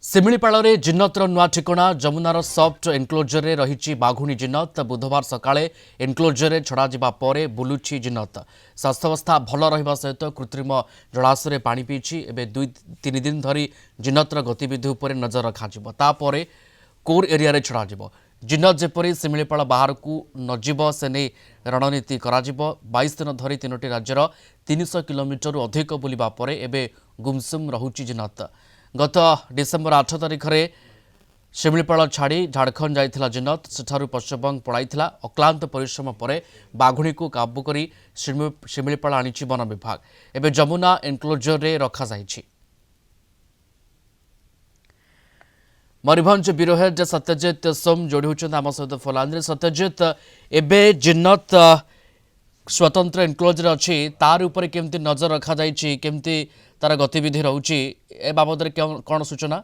ଶିମିଳିପାଳରେ ଜିନ୍ନତର ନୂଆ ଠିକଣା ଯମୁନାର ସଫ୍ଟ ଏନକ୍ଲୋଜରରେ ରହିଛି ବାଘୁଣୀ ଜିନ୍ନତ। ବୁଧବାର ସକାଳେ ଏନକ୍ଲୋଜରରେ ଛଡ଼ାଯିବା ପରେ ବୁଲୁଛି ଜିନ୍ନତ। ସ୍ୱାସ୍ଥ୍ୟାବସ୍ଥା ଭଲ ରହିବା ସହିତ କୃତ୍ରିମ ଜଳାଶୟରେ ପାଣି ପିଇଛି। ଏବେ 2-3 ଦିନ ଧରି ଜିନ୍ନତର ଗତିବିଧି ଉପରେ ନଜର ରଖାଯିବ। ତାପରେ କୋର୍ ଏରିଆରେ ଛଡ଼ାଯିବ। ଜିନ୍ନତ ଯେପରି ଶିମିଳିପାଳ ବାହାରକୁ ନଯିବ ସେ ନେଇ ରଣନୀତି କରାଯିବ। 22 ଦିନ ଧରି 3ଟି ରାଜ୍ୟର 300 କିଲୋମିଟରରୁ ଅଧିକ ବୁଲିବା ପରେ ଏବେ ଗୁମସୁମ୍ ରହୁଛି ଜିନ୍ନତ। गत डिसेम्बर 8 तारिखरे शिमिଳିପାଳ छाड़ी झारखंड जाइथिला जिन्नत सेठारु पश्चिमबंग पळाइथिला। अक्लांत परिश्रम परे बाघुणी को काबू करी शिमिଳିପାଳ आनिछि वन विभाग। एबे जमुना एनक्लोजर रे रखा जाइछि। मयूरभंज ब्यूरो हेड सत्यजित सोम जोड़ी होचंद आम सहित फोलान। सत्यजित, एबे जिन्नत स्वतंत्र एनक्लोजर अच्छी तार ऊपर केमती नजर रखा जाइछि, केमती तार गतिविधि रहुछि ए बाबद कौन सूचना?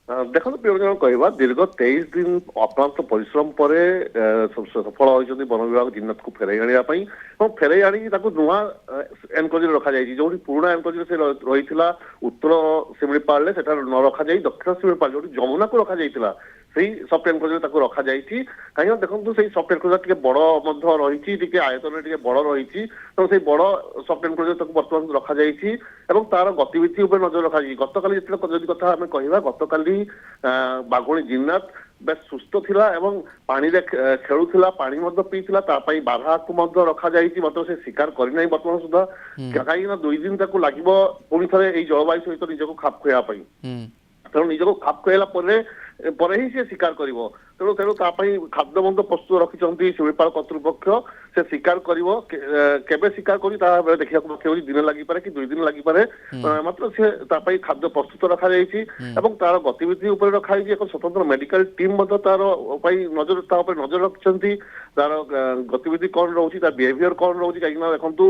देखो कहवा दीर्घ 23 दिन अक्लांत परिश्रम पर सफल होती वन विभाग जिन्नत को फेरई आने फेरई आनी नुआ एनक्लोजर रखा जाए। जो पुराना एनक्लोजर से रही उत्तर शिमिଳିପାଳ से न रखा जाए दक्षिण शिमिଳିପାଳ जो जमुना को रखा जाइए से सफ्ट एनक्लोजर रखा जाए। कहीं देखो से सफ्ट एनक्लोजर बड़ रही आयतन टे बड़ रही तो से बड़ सफ्ट एनक्लोजर बर्तमान रखा जाए तार गतिविधि नजर रखा जाए। गतकाली जदि कथा आम कहवा गतकाली बाघुणी जिन्नत बेस सुस्थ थिला एवं पानी रे खेलुथिला पानी मध्य पीथिला तापाई बाधा को रखा जाइछि मात्र से शिकार करि नै वर्तमान सुधा कहीं ना 2 दिन तक लागिबो पुनी थरे एई जलवायु सहित निजको खाप खोया पई तेणु निजको खाप खोयला परे ही से शिकार करिवो। तेणु तेणु तापाई खाद्य बंद प्रस्तुत रखिछंती शिमिଳିପାଳ कर्तृपक्ष से शिकार करिवो केबे शिकार करी ता देखिया को केवल दिन लागि पारे कि 2 दिन लागि पारे मात्र से तापाई खाद्य प्रस्तुत रखा जाइछि एवं तार गतिविधि ऊपर रखा जाइछि। एक स्वतंत्र मेडिकल टीम मध्य तार पई नजर ता ऊपर नजर रखिछंती तार गतिविधि कोन रहउछि तार बिहेवियर कोन रहउछि काई ना देखंतु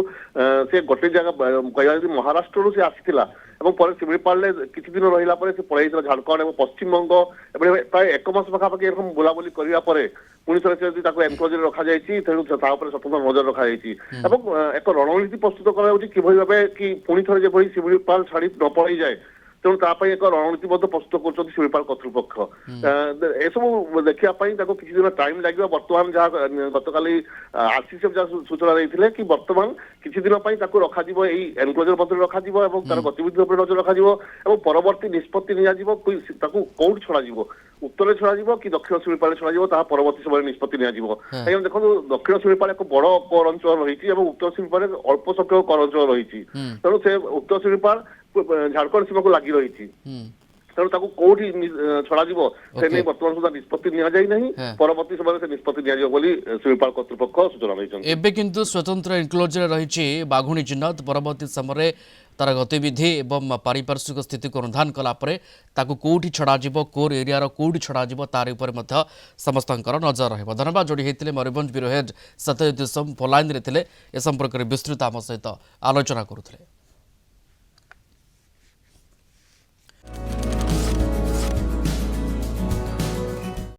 से गोटे जगह कहया महाराष्ट्र से आसीथिला एवं पर शिमिଳିପାଳ किछि दिन रहिला परे से पळाइथिला झारखंड एवं पश्चिम बंग एबे प्राय 1 मास पाखापाखि एरकम बुलाबुली करिया परे पुणी थरे से ताको एनक्लोजर रखा जाइछि। तेणु ता ऊपर स्वतंत्र नजर रखा जाइछि एवं एक रणनीति प्रस्तुत करा जाउछि किभଳି भाबे कि पुणी थरे जेभଳି शिमिଳିପାଳ छाड़ी न पळाइ जाए। तेणु तापाई एक रणनीति प्रस्तुत कर शिमिଳିपाଳ कर्तृपक्ष ए सब देखा किसी दिन टाइम लगे। बर्तमान जहाँ गतकाली आरसीसीएफ जहाँ सूचना देते कि बर्तमान किसी दिन रखा एनक्लोजर मध्य रखा तार गतिविधि नजर रखा परवर्ती निष्पत्ति कौट छड़ा उत्तर छड़ा कि दक्षिण शिमिଳିପାଳ छड़ा परवर्ती समय निष्पत्ति देखो दक्षिण शिमिଳିपाଳ एक बड़ कर अंचल रही उत्तर शिमिଳିपाळ अल्प संख्यक कर अंचल रही तेणु से उत्तर शिमिଳିपाଳ झारखंड सीमा को लगी रही तेणु कौटी छड़ा से बर्तमान सुधा निष्पत्ति नि परवर्ती समय से निष्पत्ति शिमिଳିपाଳ कर्तृपक्ष सूचना देते। एबे किंतु स्वतंत्र एनक्लोजर रही बाघुणी जिन्नत परवर्ती समय तार गतिविधि एवं पारिपार्श्विक स्थिति को अनुधान कलापर कौटी छड़ा कोर एरिया कौटी छड़ा तार उपर समस्त नजर रहा। धन्यवाद। जोड़ी होते मयूरभंज ब्यूरो हेड सत्यजित सोम फोलाइन ए संपर्क में विस्तृत आम सहित आलोचना करुले।